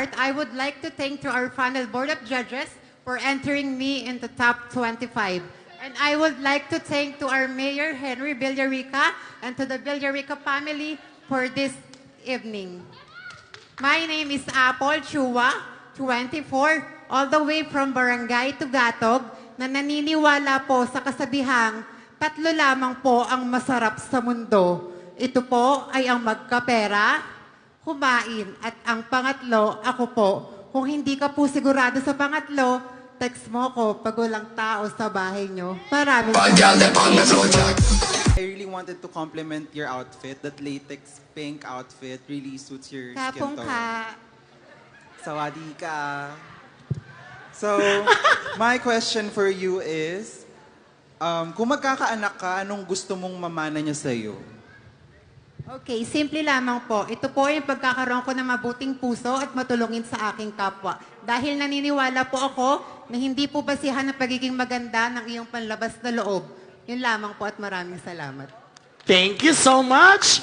start, I would like to thank to our panel board of judges for entering me in the top 25. And I would like to thank to our Mayor, Henry Villarica, and to the Villarica family for this evening. My name is Apple Chua, 24, all the way from Barangay Tugatog, na naniniwala po sa kasabihang, tatlo lamang po ang masarap sa mundo. Ito po ay ang magkapera, kumain, at ang pangatlo, ako po. Kung hindi ka po sigurado sa pangatlo, text mo ko pag walang tao sa bahay nyo. Maraming I really wanted to compliment your outfit. That latex pink outfit really suits your Kapong skin tone. ka. Sawadi ka. So, my question for you is, kung magkakaanak ka, anong gusto mong mamana niya sa'yo? Okay, simple lamang po. Ito po yung pagkakaroon ko ng mabuting puso at matulungin sa aking kapwa. Dahil naniniwala po ako na hindi po basihan ng pagiging maganda ng iyong panlabas na loob. Yun lamang po at maraming salamat. Thank you so much.